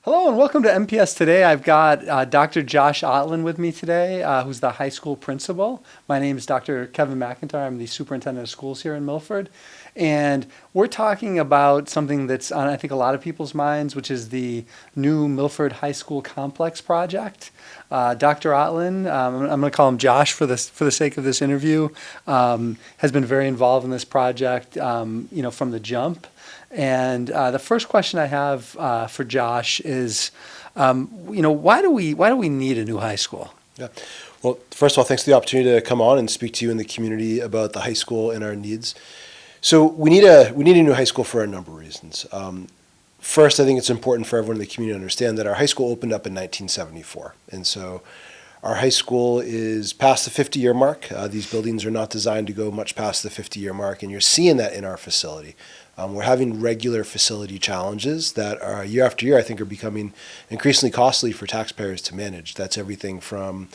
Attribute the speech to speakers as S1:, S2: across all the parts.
S1: Hello and welcome to MPS Today. I've got Dr. Josh Otlin with me today, who's the high school principal. My name is Dr. Kevin McIntyre. I'm the superintendent of schools here in Milford. And we're talking about something that's on, I think, a lot of people's minds, which is the new Milford High School Complex project. Dr. Otlin, I'm going to call him Josh for the sake of this interview, has been very involved in this project, from the jump. And the first question I have for Josh is, why do we need a new high school?
S2: Yeah. Well, first of all, thanks for the opportunity to come on and speak to you in the community about the high school and our needs. So we need a new high school for a number of reasons. First, I think it's important for everyone in the community to understand that our high school opened up in 1974. And so our high school is past the 50-year mark. These buildings are not designed to go much past the 50-year mark, and you're seeing that in our facility. We're having regular facility challenges that are year after year, I think, are becoming increasingly costly for taxpayers to manage. That's everything from,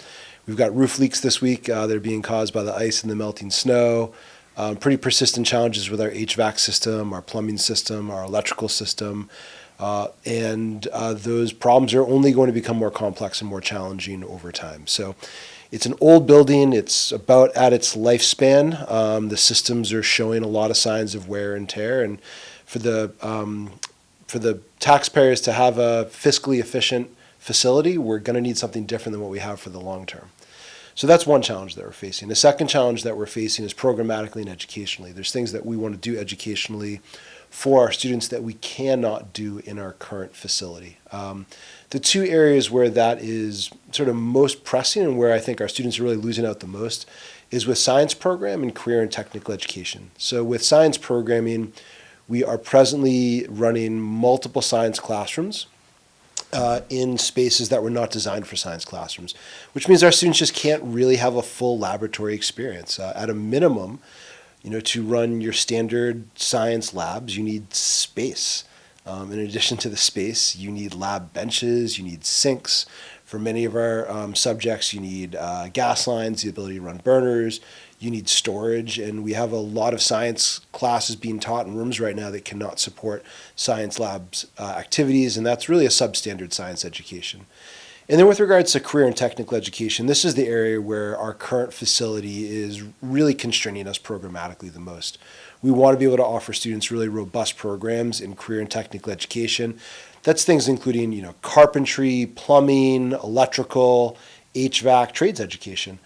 S2: we've got roof leaks this week that are being caused by the ice and the melting snow, pretty persistent challenges with our HVAC system, our plumbing system, our electrical system, and those problems are only going to become more complex and more challenging over time. So it's an old building. It's about at its lifespan. The systems are showing a lot of signs of wear and tear. And for the taxpayers to have a fiscally efficient facility, we're going to need something different than what we have for the long term. So that's one challenge that we're facing. The second challenge that we're facing is programmatically and educationally. There's things that we want to do educationally for our students that we cannot do in our current facility. The two areas where that is sort of most pressing and where I think our students are really losing out the most is with science program and career and technical education. So with science programming, we are presently running multiple science classrooms in spaces that were not designed for science classrooms, which means our students just can't really have a full laboratory experience. At a minimum, to run your standard science labs, you need space. In addition to the space, you need lab benches, you need sinks. For many of our subjects, you need gas lines, the ability to run burners, you need storage, and we have a lot of science classes being taught in rooms right now that cannot support science labs activities, and that's really a substandard science education. And then with regards to career and technical education, this is the area where our current facility is really constraining us programmatically the most. We want to be able to offer students really robust programs in career and technical education. That's things including, carpentry, plumbing, electrical, HVAC, trades education,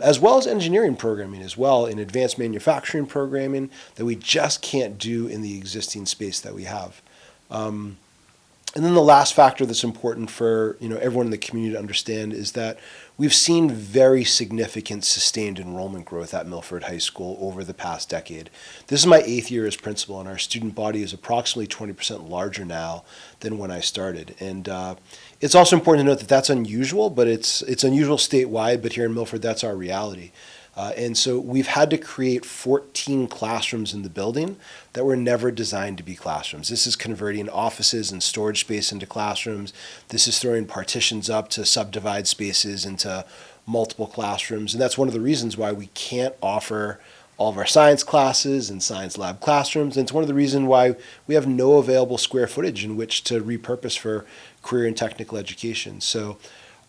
S2: as well as engineering programming as well, in advanced manufacturing programming that we just can't do in the existing space that we have. And then the last factor that's important for everyone in the community to understand is that we've seen very significant sustained enrollment growth at Milford High School over the past decade. This is my 8th year as principal, and our student body is approximately 20% larger now than when I started. And it's also important to note that that's unusual, but it's unusual statewide, but here in Milford, that's our reality. And so we've had to create 14 classrooms in the building that were never designed to be classrooms. This is converting offices and storage space into classrooms. This is throwing partitions up to subdivide spaces into multiple classrooms. And that's one of the reasons why we can't offer all of our science classes and science lab classrooms. And it's one of the reasons why we have no available square footage in which to repurpose for career and technical education. So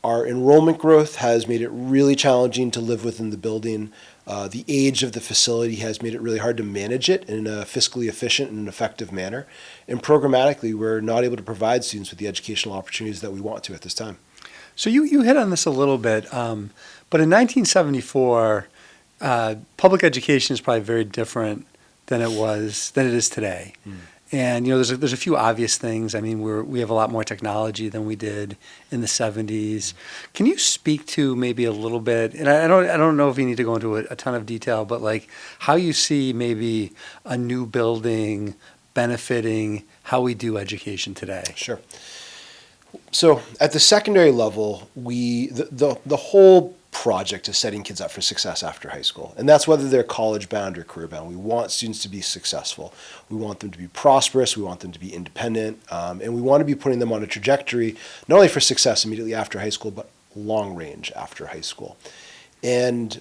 S2: our enrollment growth has made it really challenging to live within the building. The age of the facility has made it really hard to manage it in a fiscally efficient and effective manner. And programmatically, we're not able to provide students with the educational opportunities that we want to at this time.
S1: So you hit on this a little bit, but in 1974, public education is probably very different than it is today. And there's a few obvious things. I mean, we have a lot more technology than we did in the 70s. Can you speak to maybe a little bit? And I don't know if you need to go into a ton of detail, but like how you see maybe a new building benefiting how we do education today.
S2: Sure. So at the secondary level, the whole project is setting kids up for success after high school. And that's whether they're college bound or career bound. We want students to be successful. We want them to be prosperous. We want them to be independent. And we want to be putting them on a trajectory, not only for success immediately after high school, but long range after high school. And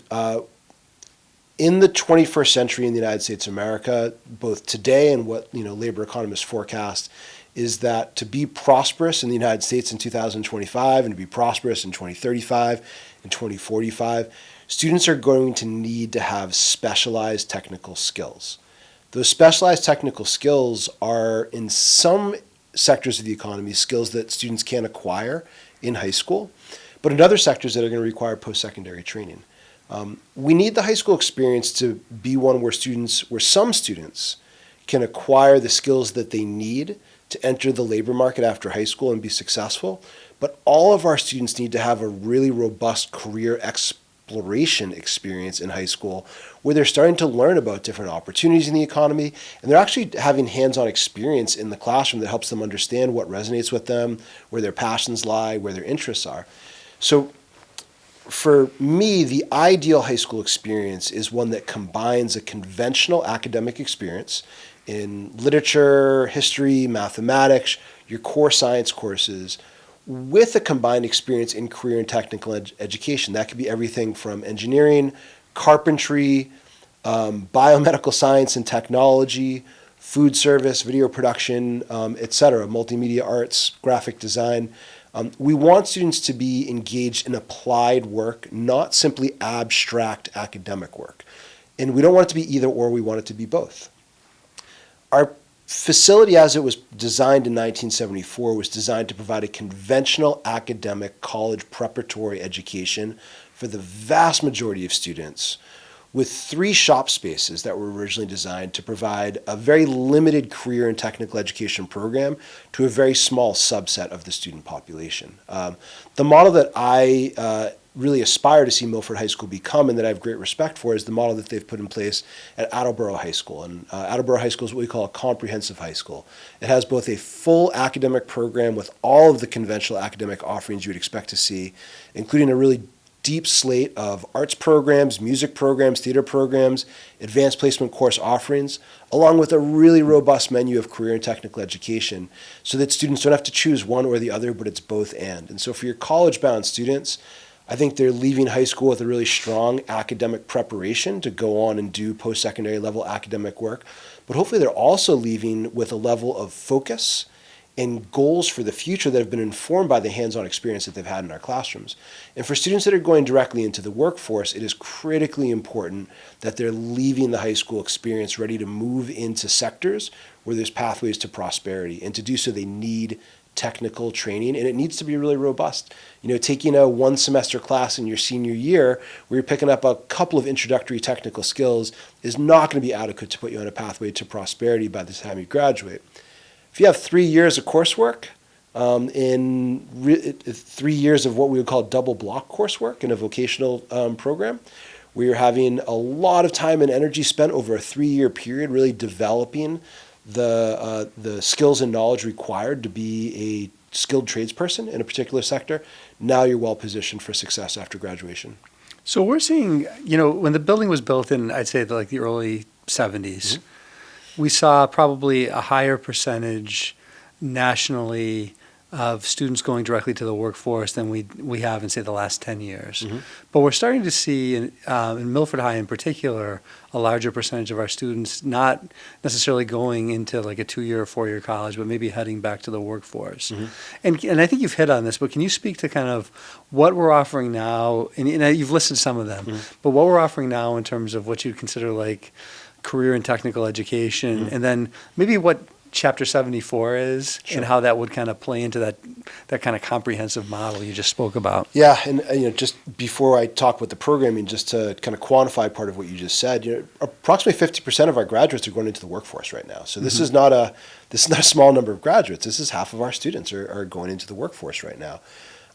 S2: in the 21st century in the United States of America, both today and what labor economists forecast is that to be prosperous in the United States in 2025 and to be prosperous in 2035 and 2045, students are going to need to have specialized technical skills. Those specialized technical skills are, in some sectors of the economy, skills that students can acquire in high school, but in other sectors that are going to require post-secondary training. We need the high school experience to be one where some students can acquire the skills that they need to enter the labor market after high school and be successful, but all of our students need to have a really robust career exploration experience in high school where they're starting to learn about different opportunities in the economy, and they're actually having hands-on experience in the classroom that helps them understand what resonates with them, where their passions lie, where their interests are. So for me, the ideal high school experience is one that combines a conventional academic experience in literature, history, mathematics, your core science courses, with a combined experience in career and technical education. That could be everything from engineering, carpentry, biomedical science and technology, food service, video production, etc., multimedia arts, graphic design. We want students to be engaged in applied work, not simply abstract academic work. And we don't want it to be either or, we want it to be both. Our facility, as it was designed in 1974, was designed to provide a conventional academic college preparatory education for the vast majority of students, with 3 shop spaces that were originally designed to provide a very limited career and technical education program to a very small subset of the student population. The model that I really aspire to see Milford High School become, and that I have great respect for, is the model that they've put in place at Attleboro High School. And Attleboro High School is what we call a comprehensive high school. It has both a full academic program with all of the conventional academic offerings you would expect to see, including a really deep slate of arts programs, music programs, theater programs, advanced placement course offerings, along with a really robust menu of career and technical education, so that students don't have to choose one or the other, but it's both and. And so for your college-bound students, I think they're leaving high school with a really strong academic preparation to go on and do post-secondary level academic work. But hopefully they're also leaving with a level of focus and goals for the future that have been informed by the hands-on experience that they've had in our classrooms. And for students that are going directly into the workforce, it is critically important that they're leaving the high school experience ready to move into sectors where there's pathways to prosperity. And to do so, they need technical training, and it needs to be really robust. You know, taking a 1-semester class in your senior year where you're picking up a couple of introductory technical skills is not going to be adequate to put you on a pathway to prosperity by the time you graduate. If you have 3 years of coursework, 3 years of what we would call double block coursework in a vocational program, where you're having a lot of time and energy spent over a 3-year period really developing the skills and knowledge required to be a skilled tradesperson in a particular sector, now you're well positioned for success after graduation.
S1: So we're seeing, you know, when the building was built in, I'd say like the early 70s, we saw probably a higher percentage nationally of students going directly to the workforce than we have in, say, the last 10 years. But we're starting to see, in Milford High in particular, a larger percentage of our students not necessarily going into like a 2-year or 4-year college, but maybe heading back to the workforce. And I think you've hit on this, but can you speak to kind of what we're offering now, and you've listed some of them, but what we're offering now in terms of what you'd consider like career and technical education, and then maybe what Chapter 74 is, and how that would kind of play into that kind of comprehensive model you just spoke about.
S2: Yeah, and you know, just before I talk about the programming, just to kind of quantify part of what you just said, you know, approximately 50% of our graduates are going into the workforce right now. So this is not a small number of graduates. This is half of our students are going into the workforce right now.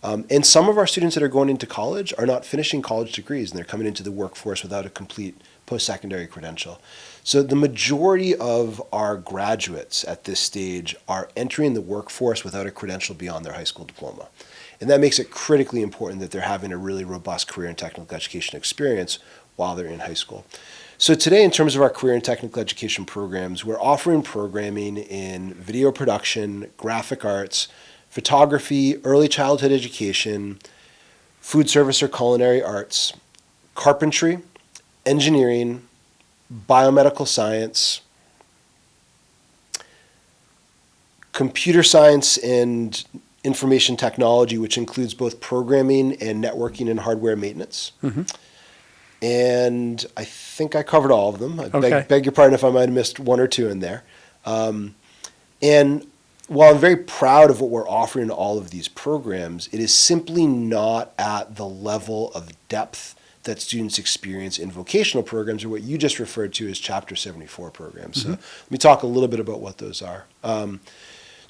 S2: And some of our students that are going into college are not finishing college degrees, and they're coming into the workforce without a complete post-secondary credential. So the majority of our graduates at this stage are entering the workforce without a credential beyond their high school diploma. And that makes it critically important that they're having a really robust career and technical education experience while they're in high school. So today, in terms of our career and technical education programs, we're offering programming in video production, graphic arts, photography, early childhood education, food service or culinary arts, carpentry, engineering, biomedical science, computer science and information technology, which includes both programming and networking and hardware maintenance. And I think I covered all of them. I
S1: Okay.
S2: beg your pardon if I might have missed one or two in there. And while I'm very proud of what we're offering in all of these programs, it is simply not at the level of depth that students experience in vocational programs, or what you just referred to as Chapter 74 programs. So let me talk a little bit about what those are.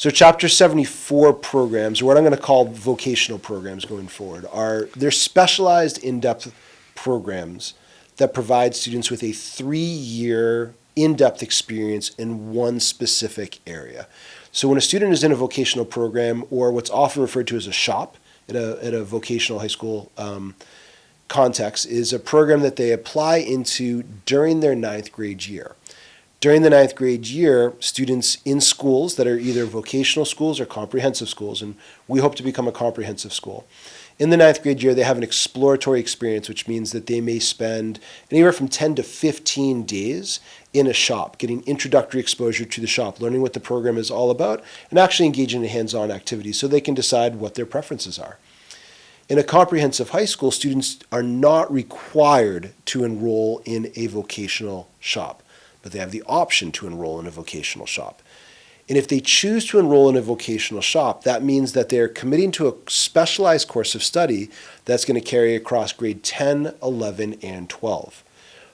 S2: So Chapter 74 programs, or what I'm going to call vocational programs going forward, they're specialized in-depth programs that provide students with a 3-year in-depth experience in one specific area. So when a student is in a vocational program, or what's often referred to as a shop at a vocational high school context, is a program that they apply into during their 9th grade year. During the 9th grade year, students in schools that are either vocational schools or comprehensive schools, and we hope to become a comprehensive school. In the 9th grade year, they have an exploratory experience, which means that they may spend anywhere from 10 to 15 days in a shop, getting introductory exposure to the shop, learning what the program is all about, and actually engaging in hands-on activities so they can decide what their preferences are. In a comprehensive high school, students are not required to enroll in a vocational shop, but they have the option to enroll in a vocational shop. And if they choose to enroll in a vocational shop, that means that they're committing to a specialized course of study that's going to carry across grade 10, 11, and 12.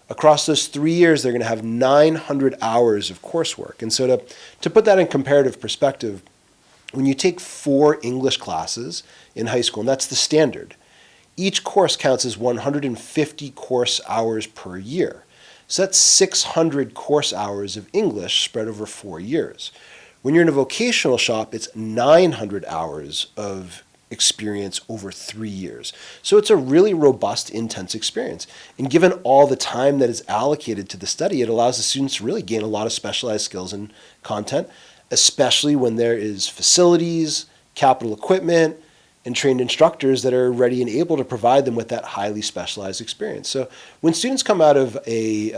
S2: Across those 3 years, they're going to have 900 hours of coursework. And so to put that in comparative perspective, when you take 4 English classes in high school, and that's the standard, each course counts as 150 course hours per year. So that's 600 course hours of English spread over 4 years. When you're in a vocational shop, it's 900 hours of experience over 3 years. So it's a really robust, intense experience. And given all the time that is allocated to the study, it allows the students to really gain a lot of specialized skills and content, especially when there is facilities, capital equipment, and trained instructors that are ready and able to provide them with that highly specialized experience. So when students come out of a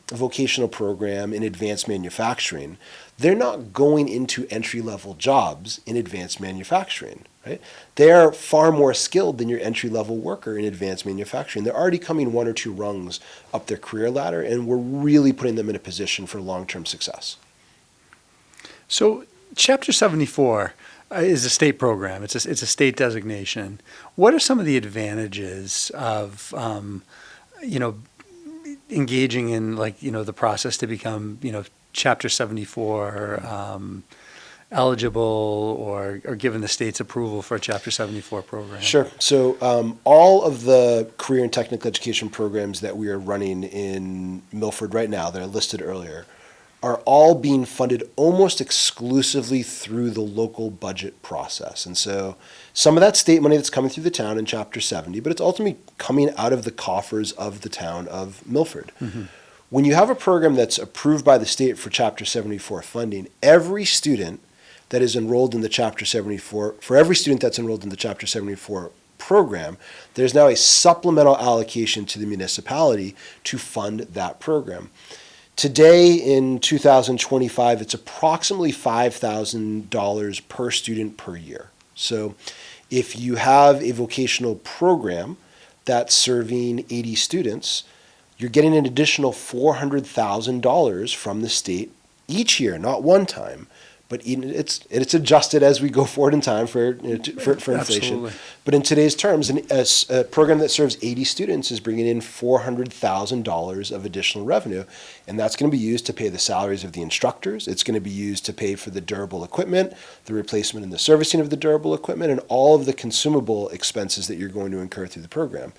S2: vocational program in advanced manufacturing, they're not going into entry-level jobs in advanced manufacturing, right? They are far more skilled than your entry-level worker in advanced manufacturing. They're already coming 1 or 2 rungs up their career ladder, and we're really putting them in a position for long-term success.
S1: So Chapter 74 is a state program. It's a state designation. What are some of the advantages of, engaging in the process to become, Chapter 74 eligible or given the state's approval for a Chapter 74 program?
S2: Sure. So all of the career and technical education programs that we are running in Milford right now that I listed earlier are all being funded almost exclusively through the local budget process. And so some of that state money that's coming through the town in Chapter 70, but it's ultimately coming out of the coffers of the town of Milford. Mm-hmm. When you have a program that's approved by the state for Chapter 74 funding, every student that is enrolled in the Chapter 74, for every student that's enrolled in the Chapter 74 program, there's now a supplemental allocation to the municipality to fund that program. Today, in 2025, it's approximately $5,000 per student per year. So if you have a vocational program that's serving 80 students, you're getting an additional $400,000 from the state each year, not one time, but it's adjusted as we go forward in time for inflation.
S1: Absolutely.
S2: But in today's terms, a program that serves 80 students is bringing in $400,000 of additional revenue, and that's going to be used to pay the salaries of the instructors. It's going to be used to pay for the durable equipment, the replacement and the servicing of the durable equipment, and all of the consumable expenses that you're going to incur through the program.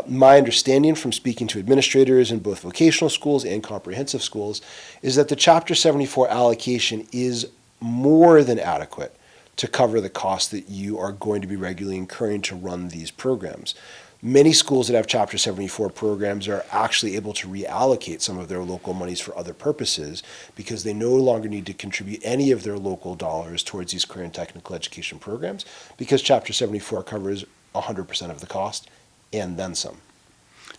S2: My understanding from speaking to administrators in both vocational schools and comprehensive schools is that the Chapter 74 allocation is more than adequate to cover the costs that you are going to be regularly incurring to run these programs. Many schools that have Chapter 74 programs are actually able to reallocate some of their local monies for other purposes because they no longer need to contribute any of their local dollars towards these career and technical education programs because Chapter 74 covers 100% of the cost and then some.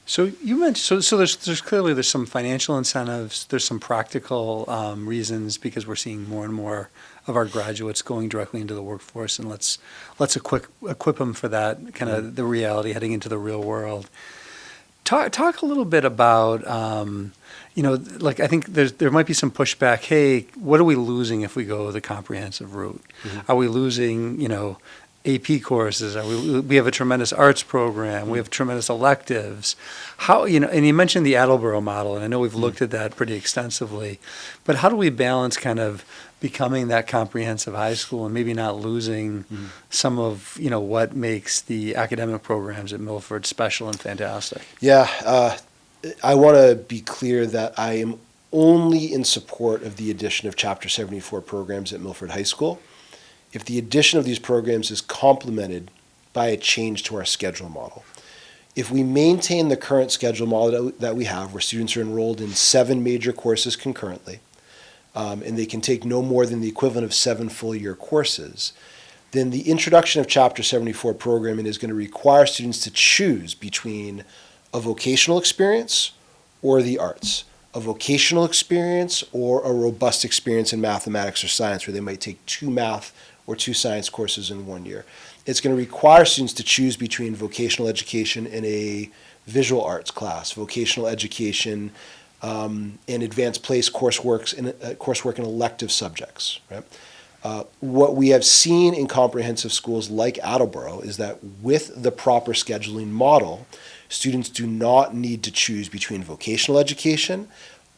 S1: So you mentioned so there's clearly there's some financial incentives, there's some practical reasons because we're seeing more and more of our graduates going directly into the workforce, and let's equip them for that kind of the reality heading into the real world. Talk a little bit about like I think there might be some pushback. Hey, what are we losing if we go the comprehensive route? Are we losing AP courses? We have a tremendous arts program. We have tremendous electives. How, and you mentioned the Attleboro model, and I know we've looked at that pretty extensively, but how do we balance kind of becoming that comprehensive high school and maybe not losing some of, what makes the academic programs at Milford special and fantastic?
S2: Yeah, I want to be clear that I am only in support of the addition of Chapter 74 programs at Milford High School if the addition of these programs is complemented by a change to our schedule model. If we maintain the current schedule model that we have, where students are enrolled in 7 major courses concurrently, and they can take no more than the equivalent of 7 full-year courses, then the introduction of Chapter 74 programming is going to require students to choose between a vocational experience or the arts, a vocational experience or a robust experience in mathematics or science, where they might take 2 math or 2 science courses in 1 year. It's going to require students to choose between vocational education and a visual arts class, vocational education and advanced place coursework in elective subjects. Right? What we have seen in comprehensive schools like Attleboro is that with the proper scheduling model, students do not need to choose between vocational education,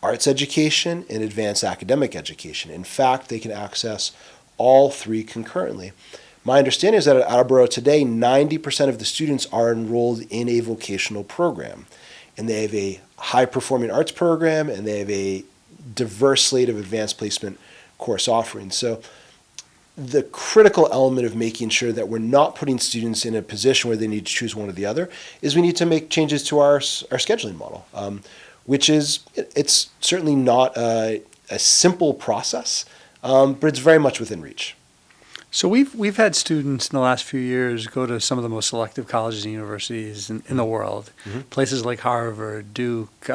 S2: arts education, and advanced academic education. In fact, they can access all 3 concurrently. My understanding is that at Attleboro today, 90% of the students are enrolled in a vocational program, and they have a high-performing arts program, and they have a diverse slate of advanced placement course offerings. So the critical element of making sure that we're not putting students in a position where they need to choose one or the other is we need to make changes to our scheduling model, which is, it's certainly not a simple process, but it's very much within reach.
S1: So we've had students in the last few years go to some of the most selective colleges and universities in the world, places like Harvard, Duke,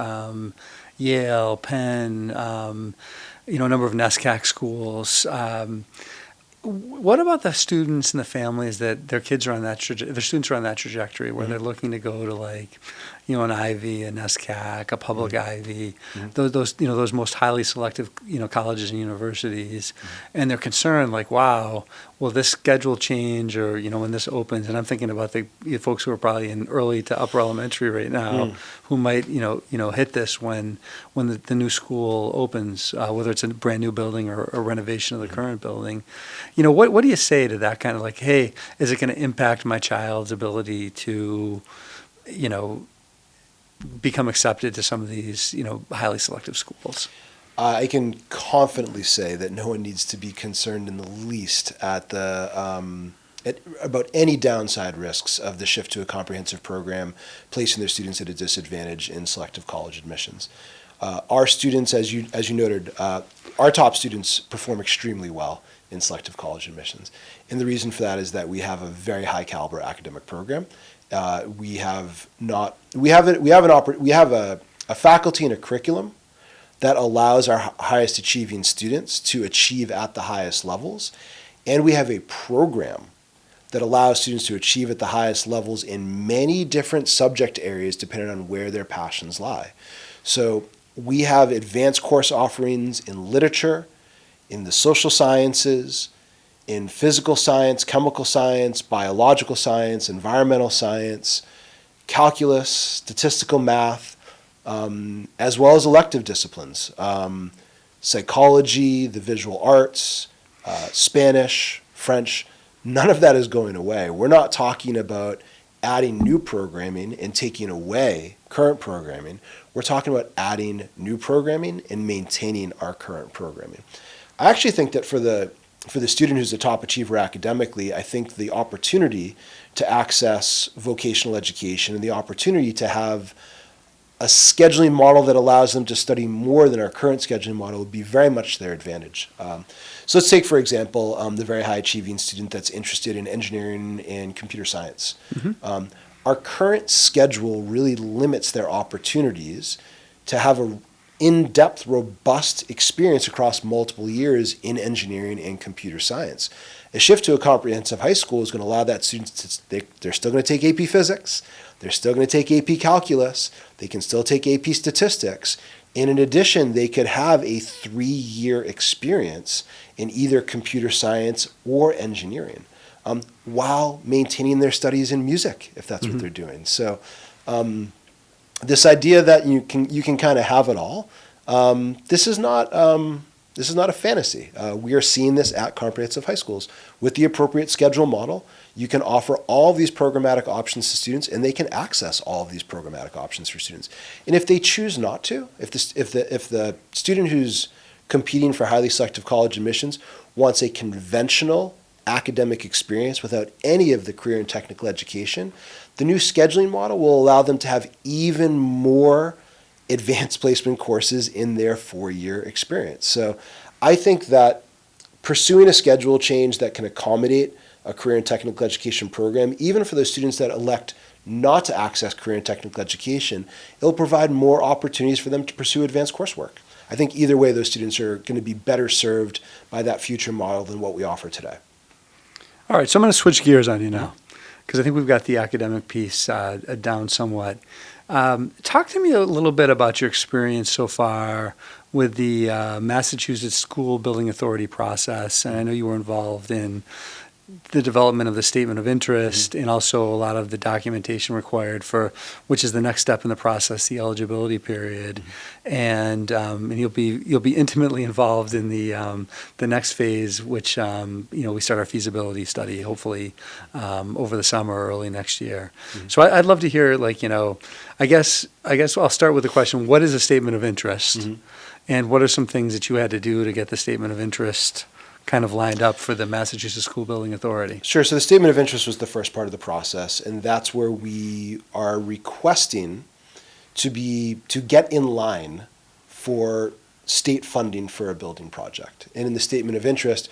S1: Yale, Penn, a number of NESCAC schools. What about the students and the families that their kids are on that their students are on that trajectory where they're looking to go to an Ivy, a NESCAC, a public Ivy, those most highly selective colleges and universities, and they're concerned wow, will this schedule change or when this opens? And I'm thinking about the folks who are probably in early to upper elementary right now who might hit this when the new school opens, whether it's a brand new building or a renovation of the current building. What do you say to that kind of hey, is it going to impact my child's ability to become accepted to some of these, highly selective schools?
S2: I can confidently say that no one needs to be concerned in the least about any downside risks of the shift to a comprehensive program, placing their students at a disadvantage in selective college admissions. Our students, as you noted, our top students perform extremely well in selective college admissions, and the reason for that is that we have a very high caliber academic program. We have a faculty and a curriculum that allows our highest achieving students to achieve at the highest levels, and we have a program that allows students to achieve at the highest levels in many different subject areas depending on where their passions lie. So we have advanced course offerings in literature, in the social sciences, in physical science, chemical science, biological science, environmental science, calculus, statistical math, as well as elective disciplines, psychology, the visual arts, Spanish, French. None of that is going away. We're not talking about adding new programming and taking away current programming. We're talking about adding new programming and maintaining our current programming. I actually think that for the student who's a top achiever academically, I think the opportunity to access vocational education and the opportunity to have a scheduling model that allows them to study more than our current scheduling model would be very much to their advantage. So let's take, for example, the very high achieving student that's interested in engineering and computer science. our current schedule really limits their opportunities to have a in-depth, robust experience across multiple years in engineering and computer science. A shift to a comprehensive high school is going to allow that students they're still going to take AP Physics, they're still going to take AP Calculus, they can still take AP Statistics, and in addition, they could have a 3-year experience in either computer science or engineering, while maintaining their studies in music, if that's what they're doing. So this idea that you can kind of have it all, this is not a fantasy. We are seeing this at comprehensive high schools. With the appropriate schedule model, you can offer all of these programmatic options to students, and they can access all of these programmatic options for students. And if they choose not to, if the student who's competing for highly selective college admissions wants a conventional academic experience without any of the career and technical education, the new scheduling model will allow them to have even more advanced placement courses in their 4-year experience. So I think that pursuing a schedule change that can accommodate a career and technical education program, even for those students that elect not to access career and technical education, it'll provide more opportunities for them to pursue advanced coursework. I think either way, those students are going to be better served by that future model than what we offer today.
S1: All right, so I'm going to switch gears on you now, because I think we've got the academic piece down somewhat. Talk to me a little bit about your experience so far with the Massachusetts School Building Authority process. And I know you were involved in the development of the statement of interest and also a lot of the documentation required for, which is the next step in the process, the eligibility period. And you'll be intimately involved in the next phase, which we start our feasibility study hopefully over the summer or early next year. So I'd love to hear, I guess I'll start with the question: what is a statement of interest, and what are some things that you had to do to get the statement of interest kind of lined up for the Massachusetts School Building Authority?
S2: Sure. So the statement of interest was the first part of the process, and that's where we are requesting to get in line for state funding for a building project. And in the statement of interest,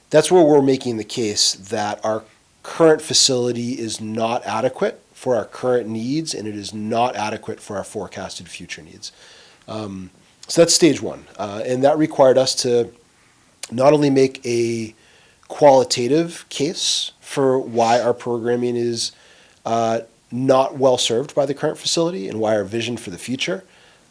S2: that's where we're making the case that our current facility is not adequate for our current needs, and it is not adequate for our forecasted future needs. So that's stage one, and that required us to not only make a qualitative case for why our programming is not well served by the current facility and why our vision for the future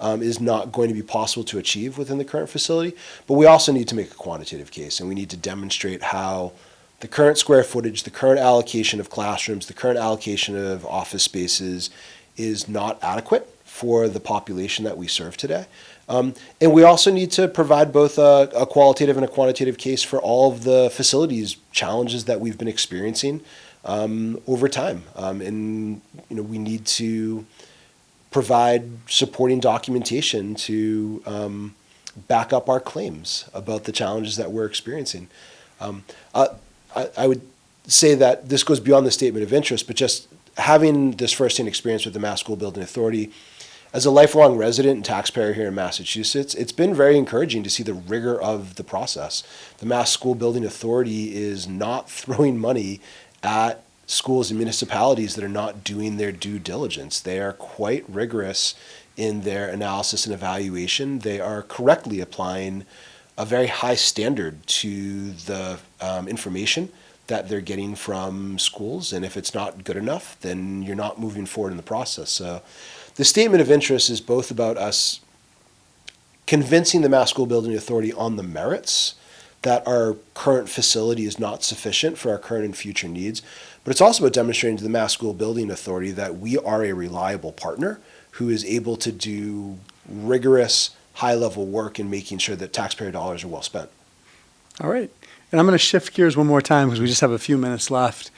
S2: is not going to be possible to achieve within the current facility, but we also need to make a quantitative case, and we need to demonstrate how the current square footage, the current allocation of classrooms, the current allocation of office spaces is not adequate for the population that we serve today. And we also need to provide both a qualitative and a quantitative case for all of the facilities challenges that we've been experiencing over time. And we need to provide supporting documentation to back up our claims about the challenges that we're experiencing. I would say that this goes beyond the statement of interest, but just having this firsthand experience with the Mass School Building Authority, as a lifelong resident and taxpayer here in Massachusetts, it's been very encouraging to see the rigor of the process. The Mass School Building Authority is not throwing money at schools and municipalities that are not doing their due diligence. They are quite rigorous in their analysis and evaluation. They are correctly applying a very high standard to the information that they're getting from schools, and if it's not good enough, then you're not moving forward in the process. So the statement of interest is both about us convincing the Mass School Building Authority on the merits that our current facility is not sufficient for our current and future needs, but it's also about demonstrating to the Mass School Building Authority that we are a reliable partner who is able to do rigorous, high-level work in making sure that taxpayer dollars are well spent.
S1: All right. And I'm going to shift gears one more time because we just have a few minutes left.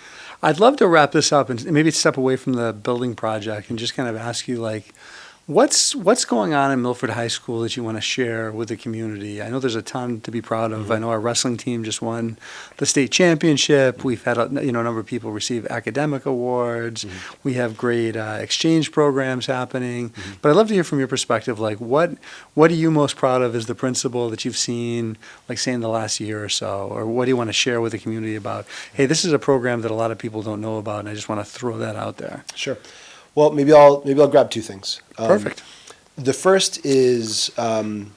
S1: I'd love to wrap this up and maybe step away from the building project and just kind of ask you, What's going on in Milford High School that you want to share with the community? I know there's a ton to be proud of. I know our wrestling team just won the state championship. We've had a number of people receive academic awards. We have great exchange programs happening. But I'd love to hear from your perspective, like what are you most proud of as the principal that you've seen, like say in the last year or so, or what do you want to share with the community about? Hey, this is a program that a lot of people don't know about, and I just want to throw that out there.
S2: Sure. Well, maybe I'll grab two things.
S1: Perfect.
S2: The first is, and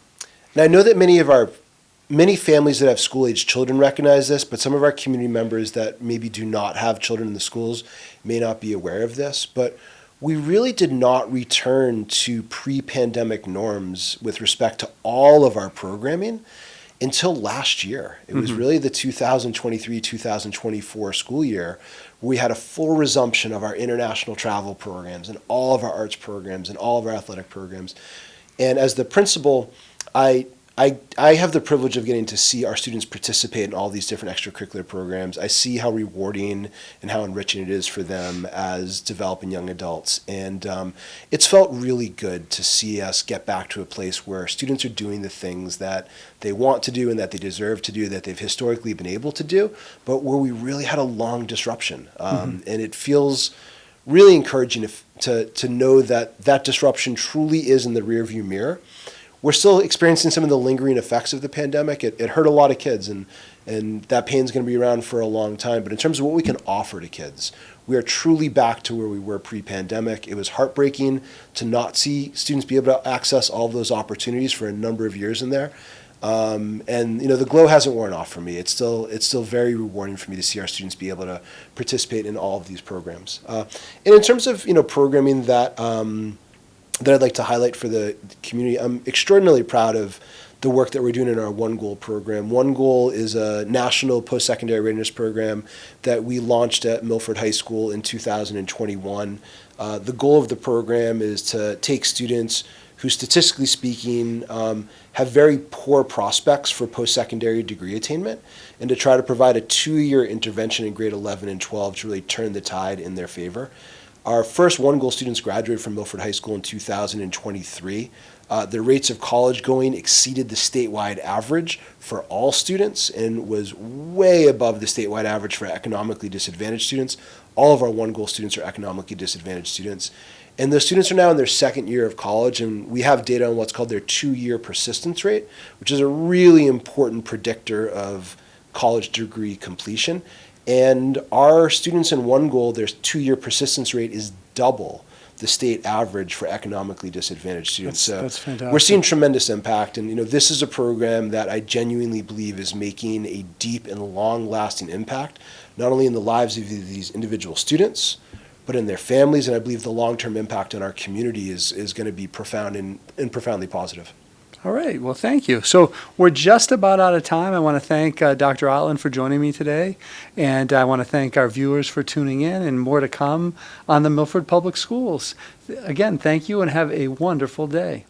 S2: I know that many families that have school-age children recognize this, but some of our community members that maybe do not have children in the schools may not be aware of this. But we really did not return to pre-pandemic norms with respect to all of our programming until last year. It was really the 2023-2024 school year where we had a full resumption of our international travel programs and all of our arts programs and all of our athletic programs. And as the principal, I have the privilege of getting to see our students participate in all these different extracurricular programs. I see how rewarding and how enriching it is for them as developing young adults. And it's felt really good to see us get back to a place where students are doing the things that they want to do and that they deserve to do, that they've historically been able to do, but where we really had a long disruption. And it feels really encouraging to know that that disruption truly is in the rearview mirror. We're still experiencing some of the lingering effects of the pandemic. It hurt a lot of kids, and that pain's going to be around for a long time. But in terms of what we can offer to kids, we are truly back to where we were pre-pandemic. It was heartbreaking to not see students be able to access all of those opportunities for a number of years in there. And the glow hasn't worn off for me. It's still very rewarding for me to see our students be able to participate in all of these programs. And in terms of programming that I'd like to highlight for the community, I'm extraordinarily proud of the work that we're doing in our One Goal program. One Goal is a national post-secondary readiness program that we launched at Milford High School in 2021. The goal of the program is to take students who, statistically speaking, have very poor prospects for post-secondary degree attainment, and to try to provide a 2-year intervention in grade 11 and 12 to really turn the tide in their favor. Our first One Goal students graduated from Milford High School in 2023. Their rates of college going exceeded the statewide average for all students and was way above the statewide average for economically disadvantaged students. All of our One Goal students are economically disadvantaged students. And those students are now in their second year of college, and we have data on what's called their 2-year persistence rate, which is a really important predictor of college degree completion. And our students in One Goal, their 2-year persistence rate is double the state average for economically disadvantaged students.
S1: That's fantastic.
S2: We're seeing tremendous impact, and this is a program that I genuinely believe is making a deep and long-lasting impact, not only in the lives of these individual students, but in their families, and I believe the long-term impact on our community is going to be profound and profoundly positive.
S1: All right. Well, thank you. So we're just about out of time. I want to thank Dr. Otland for joining me today, and I want to thank our viewers for tuning in, and more to come on the Milford Public Schools. Again, thank you and have a wonderful day.